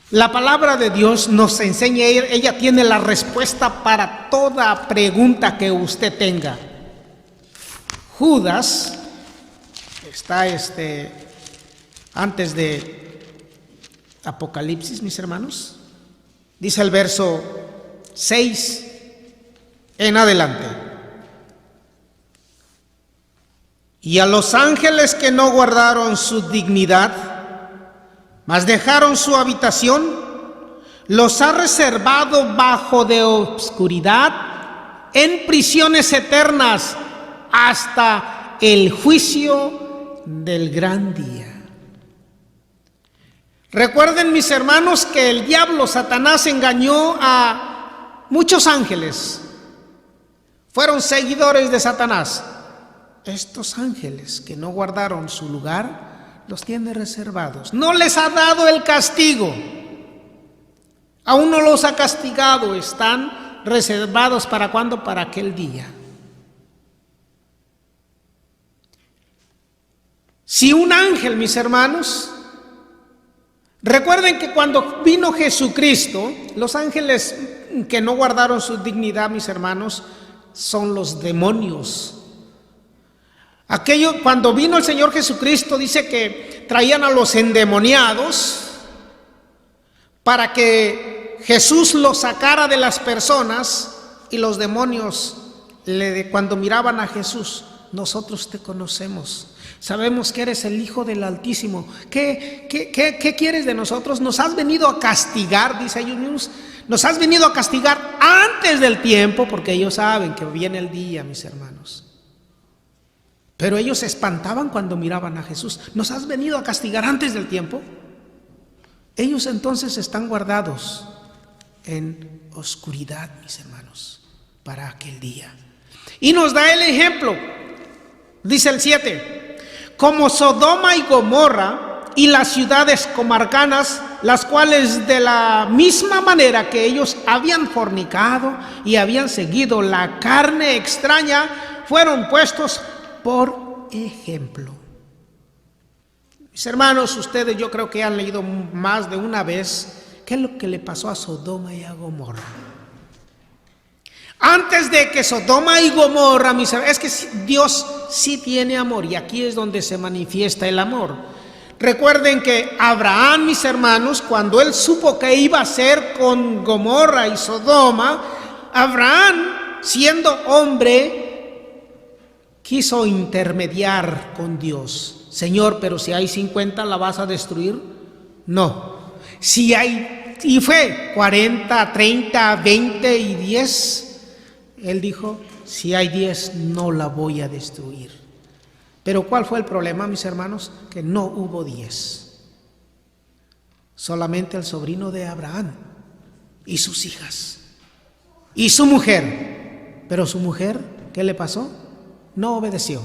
La palabra de Dios nos enseña, ella tiene la respuesta para toda pregunta que usted tenga. Judas está antes de Apocalipsis, mis hermanos. Dice el verso 6 en adelante. Y a los ángeles que no guardaron su dignidad, mas dejaron su habitación, los ha reservado bajo de obscuridad en prisiones eternas hasta el juicio del gran día. Recuerden, mis hermanos, que el diablo, Satanás, engañó a muchos ángeles. Fueron seguidores de Satanás. Estos ángeles que no guardaron su lugar, los tiene reservados. No les ha dado el castigo. Aún no los ha castigado. Están reservados ¿para cuándo? Para aquel día. Si un ángel, mis hermanos, recuerden que cuando vino Jesucristo, los ángeles que no guardaron su dignidad, mis hermanos, son los demonios. Cuando vino el Señor Jesucristo, dice que traían a los endemoniados para que Jesús lo sacara de las personas, y los demonios cuando miraban a Jesús: nosotros te conocemos, sabemos que eres el Hijo del Altísimo. ¿Qué quieres de nosotros? Nos has venido a castigar, dice ellos mismos. Nos has venido a castigar antes del tiempo, porque ellos saben que viene el día, mis hermanos. Pero ellos se espantaban cuando miraban a Jesús. ¿Nos has venido a castigar antes del tiempo? Ellos entonces están guardados en oscuridad, mis hermanos, para aquel día. Y nos da el ejemplo, dice el 7, como Sodoma y Gomorra y las ciudades comarcanas, las cuales de la misma manera que ellos habían fornicado y habían seguido la carne extraña, fueron puestos por ejemplo. Mis hermanos, ustedes yo creo que han leído más de una vez qué es lo que le pasó a Sodoma y a Gomorra. Antes de que Sodoma y Gomorra, mis hermanos, es que Dios sí tiene amor, y aquí es donde se manifiesta el amor. Recuerden que Abraham, mis hermanos, cuando él supo que iba a hacer con Gomorra y Sodoma, Abraham, siendo hombre, quiso intermediar con Dios. Señor, pero si hay 50, ¿la vas a destruir? No. Si hay, y fue 40, 30, 20 y 10, él dijo: si hay 10, no la voy a destruir. Pero ¿cuál fue el problema, mis hermanos? Que no hubo 10. Solamente el sobrino de Abraham y sus hijas y su mujer. Pero su mujer, ¿qué le pasó? No obedeció.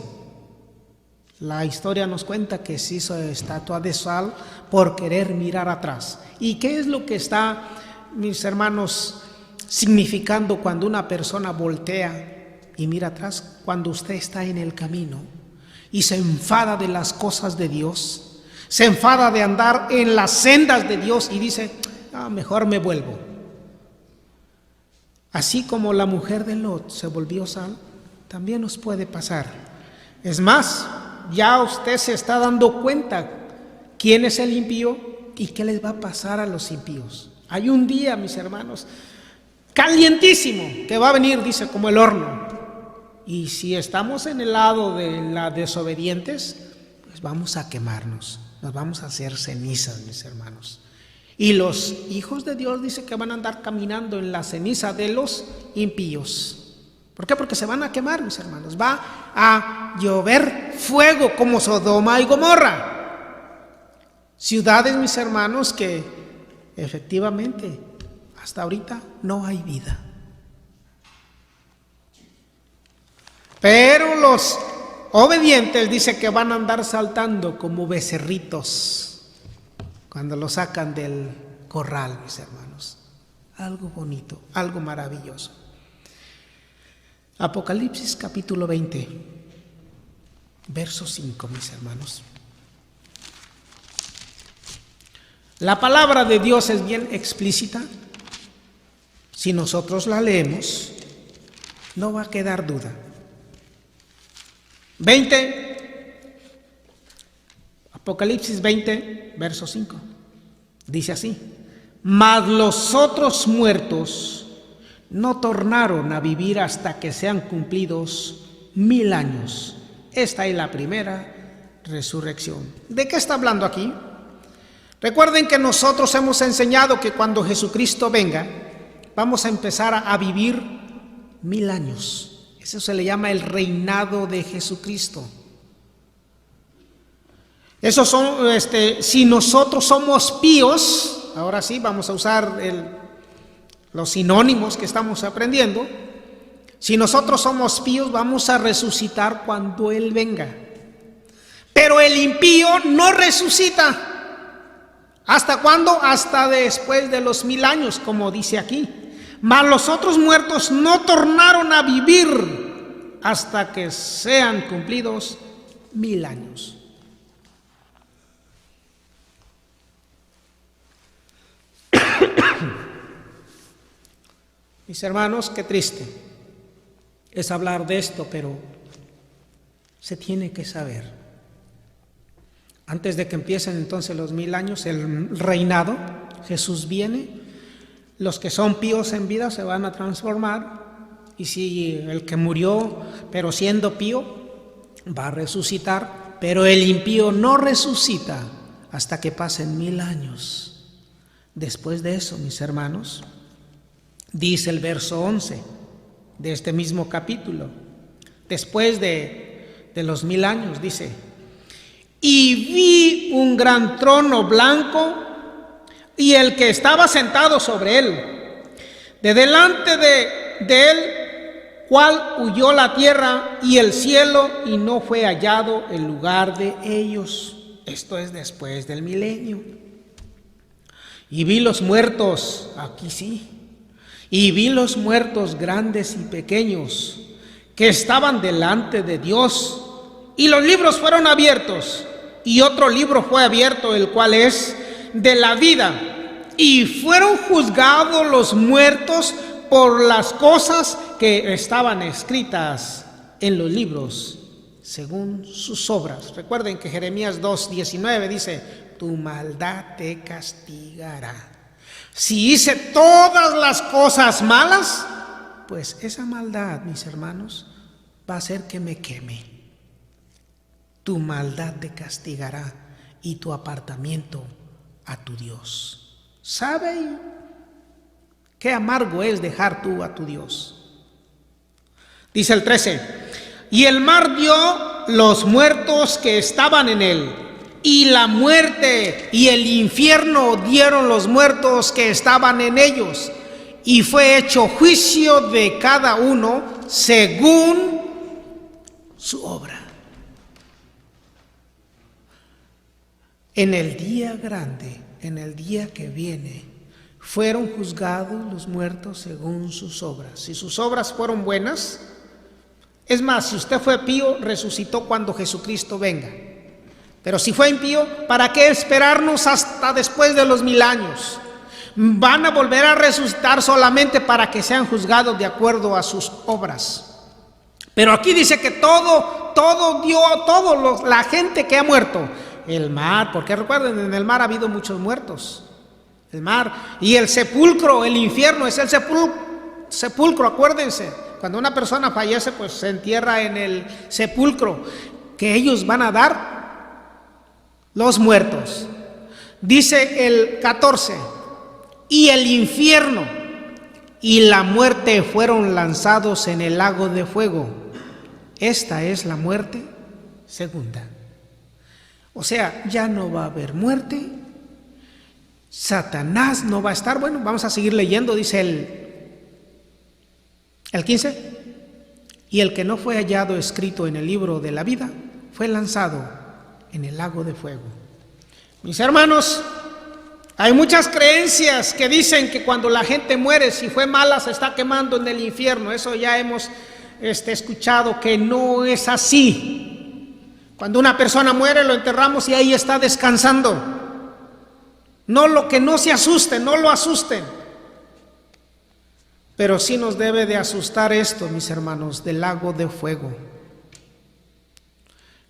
La historia nos cuenta que se hizo estatua de sal por querer mirar atrás. ¿Y qué es lo que está, mis hermanos, significando cuando una persona voltea y mira atrás? Cuando usted está en el camino y se enfada de las cosas de Dios, se enfada de andar en las sendas de Dios y dice: mejor me vuelvo. Así como la mujer de Lot se volvió sal, también nos puede pasar. Es más, ya usted se está dando cuenta quién es el impío y qué les va a pasar a los impíos. Hay un día, mis hermanos, calientísimo, que va a venir, dice, como el horno. Y si estamos en el lado de las desobedientes, pues vamos a quemarnos, nos vamos a hacer cenizas, mis hermanos. Y los hijos de Dios dice que van a andar caminando en la ceniza de los impíos. ¿Por qué? Porque se van a quemar, mis hermanos. Va a llover fuego como Sodoma y Gomorra. Ciudades, mis hermanos, que efectivamente hasta ahorita no hay vida. Pero los obedientes dice que van a andar saltando como becerritos cuando los sacan del corral, mis hermanos. Algo bonito, algo maravilloso. Apocalipsis capítulo 20, verso 5, mis hermanos. La palabra de Dios es bien explícita. Si nosotros la leemos, no va a quedar duda. 20, Apocalipsis 20, verso 5. Dice así: mas los otros muertos no tornaron a vivir hasta que sean cumplidos 1000 años. Esta es la primera resurrección. ¿De qué está hablando aquí? Recuerden que nosotros hemos enseñado que cuando Jesucristo venga, vamos a empezar a vivir 1000 años. Eso se le llama el reinado de Jesucristo. Eso son, si nosotros somos píos, ahora sí vamos a usar los sinónimos que estamos aprendiendo. Si nosotros somos píos, vamos a resucitar cuando Él venga. Pero el impío no resucita. ¿Hasta cuándo? Hasta después de los 1000 años, como dice aquí. Mas los otros muertos no tornaron a vivir hasta que sean cumplidos 1000 años. Mis hermanos, qué triste es hablar de esto, pero se tiene que saber. Antes de que empiecen entonces los 1000 años, el reinado, Jesús viene, los que son píos en vida se van a transformar, y si el que murió, pero siendo pío, va a resucitar, pero el impío no resucita hasta que pasen 1000 años. Después de eso, mis hermanos, dice el verso 11 de este mismo capítulo, después de los 1000 años, dice: y vi un gran trono blanco y el que estaba sentado sobre él. De delante de él, cual huyó la tierra y el cielo, y no fue hallado el lugar de ellos. Esto es después del milenio. Y vi los muertos, aquí sí, y vi los muertos grandes y pequeños que estaban delante de Dios, y los libros fueron abiertos, y otro libro fue abierto, el cual es de la vida, y fueron juzgados los muertos por las cosas que estaban escritas en los libros según sus obras. Recuerden que Jeremías 2:19 dice: tu maldad te castigará. Si hice todas las cosas malas, pues esa maldad, mis hermanos, va a hacer que me queme. Tu maldad te castigará y tu apartamiento a tu Dios. ¿Sabe qué amargo es dejar tú a tu Dios? Dice el 13: y el mar dio los muertos que estaban en él, y la muerte y el infierno dieron los muertos que estaban en ellos, y fue hecho juicio de cada uno según su obra. En el día grande, en el día que viene, fueron juzgados los muertos según sus obras. Si sus obras fueron buenas, es más, si usted fue pío, resucitó cuando Jesucristo venga. Pero si fue impío, ¿para qué esperarnos hasta después de los 1000 años? Van a volver a resucitar solamente para que sean juzgados de acuerdo a sus obras. Pero aquí dice que todo la gente que ha muerto, el mar, porque recuerden, en el mar ha habido muchos muertos. El mar y el sepulcro, el infierno es el sepulcro, acuérdense. Cuando una persona fallece, pues se entierra en el sepulcro, que ellos van a dar los muertos. Dice el 14: y el infierno y la muerte fueron lanzados en el lago de fuego. Esta es la muerte segunda. O sea, ya no va a haber muerte. Satanás no va a estar. Bueno, vamos a seguir leyendo. Dice el 15: y el que no fue hallado escrito en el libro de la vida fue lanzado en el lago de fuego. Mis hermanos, hay muchas creencias que dicen que cuando la gente muere, si fue mala, se está quemando en el infierno. Eso ya hemos escuchado que no es así. Cuando una persona muere, lo enterramos y ahí está descansando. No se asusten, no lo asusten. Pero sí nos debe de asustar esto, mis hermanos, del lago de fuego.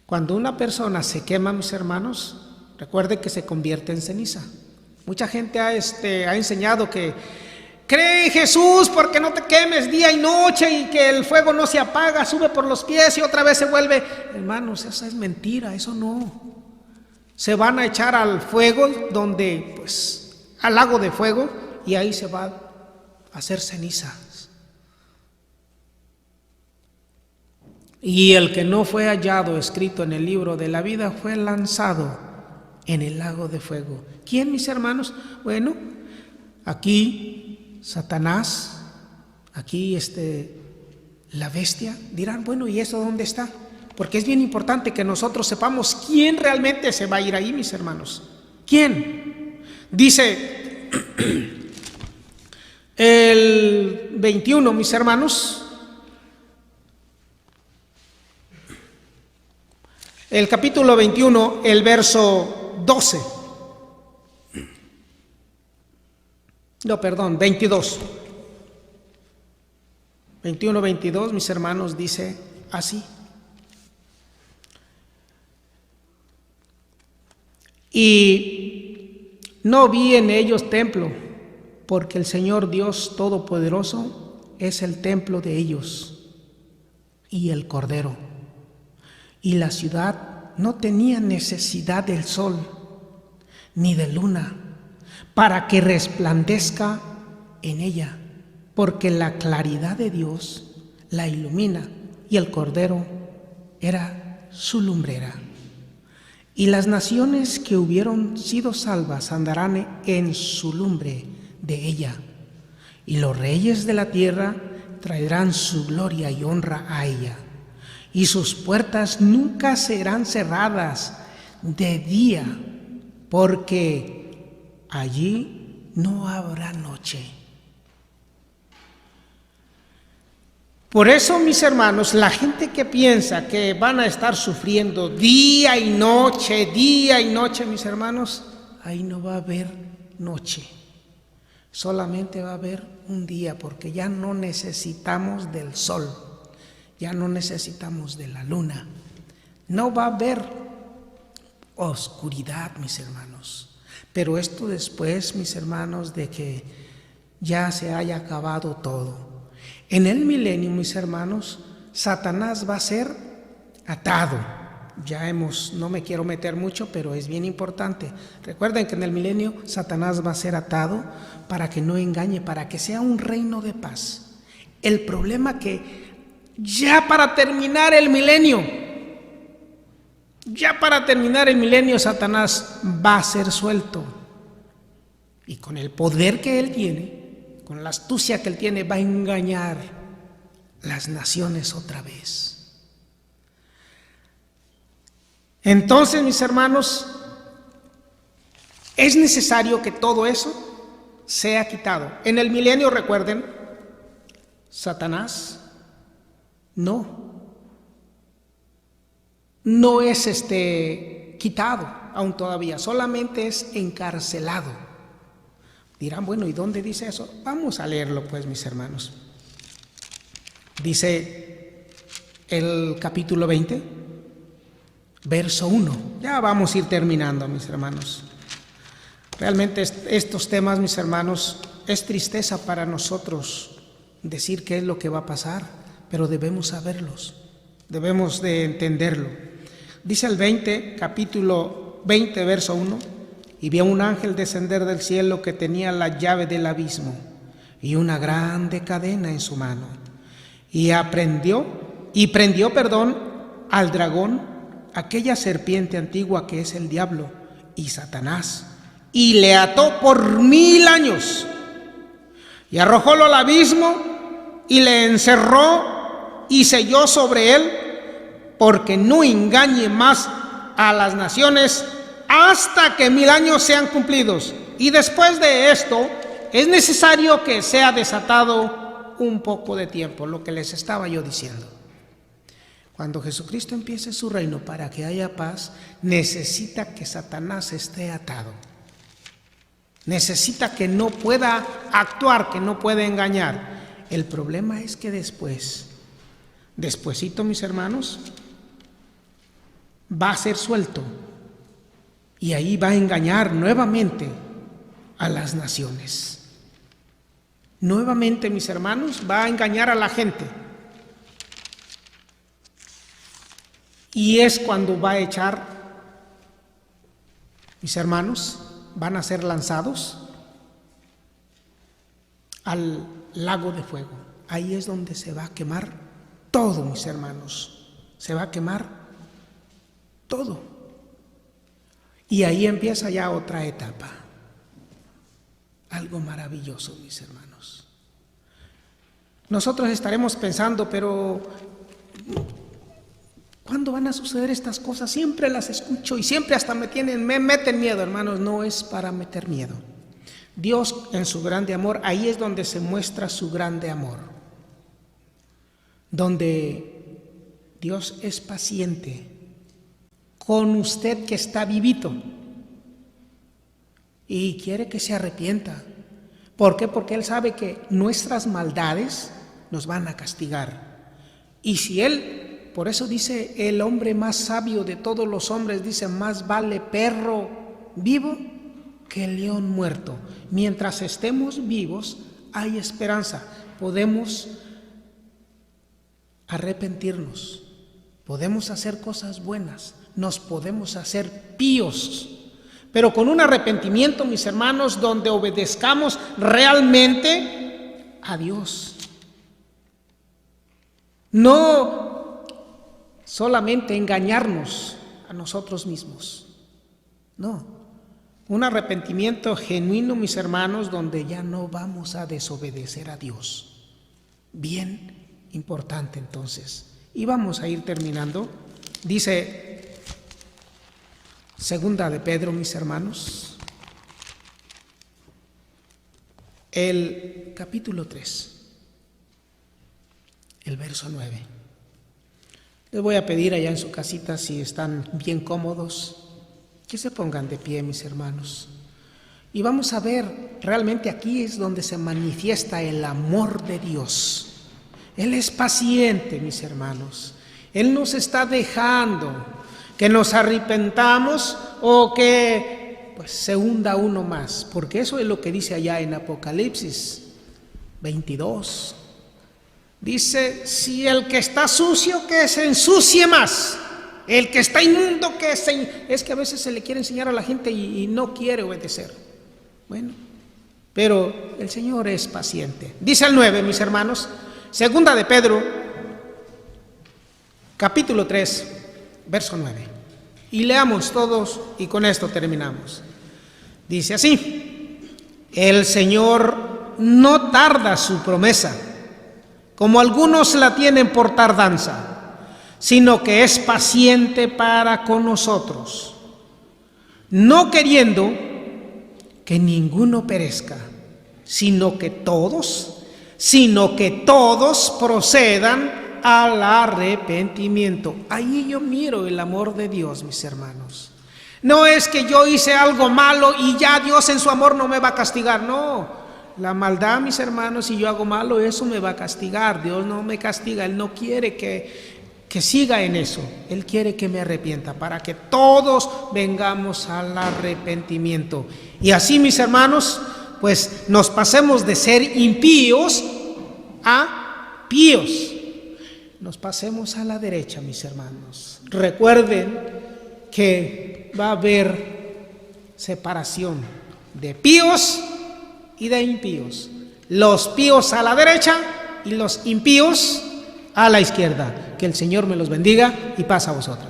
Cuando una persona se quema, mis hermanos, recuerde que se convierte en ceniza. Mucha gente ha enseñado que cree en Jesús porque no te quemes día y noche y que el fuego no se apaga, sube por los pies y otra vez se vuelve. Hermanos, esa es mentira, eso no. Se van a echar al fuego, al lago de fuego, y ahí se va a hacer cenizas. Y el que no fue hallado escrito en el libro de la vida fue lanzado en el lago de fuego. ¿Quién, mis hermanos? Bueno, aquí Satanás, aquí la bestia. Dirán, bueno, ¿y eso dónde está? Porque es bien importante que nosotros sepamos quién realmente se va a ir ahí, mis hermanos. ¿Quién? Dice el 21, mis hermanos, el capítulo 21, el verso 12. No, perdón, 22. 21, 22, mis hermanos, dice así. Y No vi en ellos templo, porque el Señor Dios Todopoderoso es el templo de ellos y el Cordero. Y la ciudad no tenía necesidad del sol ni de luna para que resplandezca en ella, porque la claridad de Dios la ilumina y el Cordero era su lumbrera. Y las naciones que hubieron sido salvas andarán en su lumbre de ella, y los reyes de la tierra traerán su gloria y honra a ella, y sus puertas nunca serán cerradas de día, porque allí no habrá noche. Por eso, mis hermanos, la gente que piensa que van a estar sufriendo día y noche, mis hermanos, ahí no va a haber noche. Solamente va a haber un día, porque ya no necesitamos del sol, ya no necesitamos de la luna. No va a haber oscuridad, mis hermanos. Pero esto después, mis hermanos, de que ya se haya acabado todo. En el milenio, mis hermanos, Satanás va a ser atado. No me quiero meter mucho, pero es bien importante. Recuerden que en el milenio Satanás va a ser atado para que no engañe, para que sea un reino de paz. El problema que ya para terminar el milenio, Satanás va a ser suelto. Y con el poder que él tiene, con la astucia que él tiene, va a engañar las naciones otra vez. Entonces, mis hermanos, es necesario que todo eso sea quitado. En el milenio, recuerden, Satanás no es quitado aún todavía, solamente es encarcelado. Dirán, bueno, ¿y dónde dice eso? Vamos a leerlo, pues, mis hermanos. Dice el capítulo 20, verso 1. Ya vamos a ir terminando, mis hermanos. Realmente estos temas, mis hermanos, es tristeza para nosotros decir qué es lo que va a pasar, pero debemos saberlos, debemos de entenderlo. Dice el capítulo 20, verso 1. Y vi a un ángel descender del cielo que tenía la llave del abismo y una grande cadena en su mano. Y prendió, al dragón, aquella serpiente antigua que es el diablo y Satanás, y le ató por 1000 años. Y arrojólo al abismo y le encerró y selló sobre él, porque no engañe más a las naciones hasta que 1000 años sean cumplidos. Y después de esto es necesario que sea desatado un poco de tiempo, lo que les estaba yo diciendo. Cuando Jesucristo empiece su reino, para que haya paz, necesita que Satanás esté atado. Necesita que no pueda actuar, que no pueda engañar. El problema es que despuesito, mis hermanos, va a ser suelto. Y ahí va a engañar nuevamente a las naciones. Nuevamente, mis hermanos, va a engañar a la gente. Y es cuando va a echar, mis hermanos, van a ser lanzados al lago de fuego. Ahí es donde se va a quemar todo, mis hermanos. Se va a quemar todo. Y ahí empieza ya otra etapa. Algo maravilloso, mis hermanos. Nosotros estaremos pensando, pero ¿cuándo van a suceder estas cosas? Siempre las escucho y siempre hasta me meten miedo, hermanos. No es para meter miedo. Dios, en su grande amor, ahí es donde se muestra su grande amor. Donde Dios es paciente con usted que está vivito y quiere que se arrepienta. ¿Por qué? Porque Él sabe que nuestras maldades nos van a castigar. Y si Él, por eso dice el hombre más sabio de todos los hombres, dice, más vale perro vivo que el león muerto. Mientras estemos vivos, hay esperanza. Podemos arrepentirnos, podemos hacer cosas buenas, nos podemos hacer píos, pero con un arrepentimiento, mis hermanos, donde obedezcamos realmente a Dios. No solamente engañarnos a nosotros mismos, no. Un arrepentimiento genuino, mis hermanos, donde ya no vamos a desobedecer a Dios. Bien importante entonces. Y vamos a ir terminando. Dice Segunda de Pedro, mis hermanos, el capítulo 3, el verso 9. Les voy a pedir allá en su casita, si están bien cómodos, que se pongan de pie, mis hermanos. Y vamos a ver, realmente aquí es donde se manifiesta el amor de Dios. Él es paciente, mis hermanos. Él nos está dejando que nos arrepentamos o que pues se hunda uno más, porque eso es lo que dice allá en Apocalipsis 22. Dice, si el que está sucio, que se ensucie más. El que está inmundo, que se... Es que a veces se le quiere enseñar a la gente y no quiere obedecer. Bueno, pero el Señor es paciente. Dice el 9, mis hermanos, Segunda de Pedro, capítulo 3, verso 9. Y leamos todos y con esto terminamos. Dice así: el Señor no tarda su promesa, como algunos la tienen por tardanza, sino que es paciente para con nosotros, no queriendo que ninguno perezca, sino que todos procedan al arrepentimiento. Ahí yo miro el amor de Dios, mis hermanos. No es que yo hice algo malo y ya Dios en su amor no me va a castigar, no. La maldad, mis hermanos, si yo hago malo, eso me va a castigar. Dios no me castiga, Él no quiere que siga en eso. Él quiere que me arrepienta, para que todos vengamos al arrepentimiento. Y así, mis hermanos, pues nos pasemos de ser impíos a píos. Nos pasemos a la derecha, mis hermanos. Recuerden que va a haber separación de píos y de impíos. Los píos a la derecha y los impíos a la izquierda. Que el Señor me los bendiga y paz a vosotros.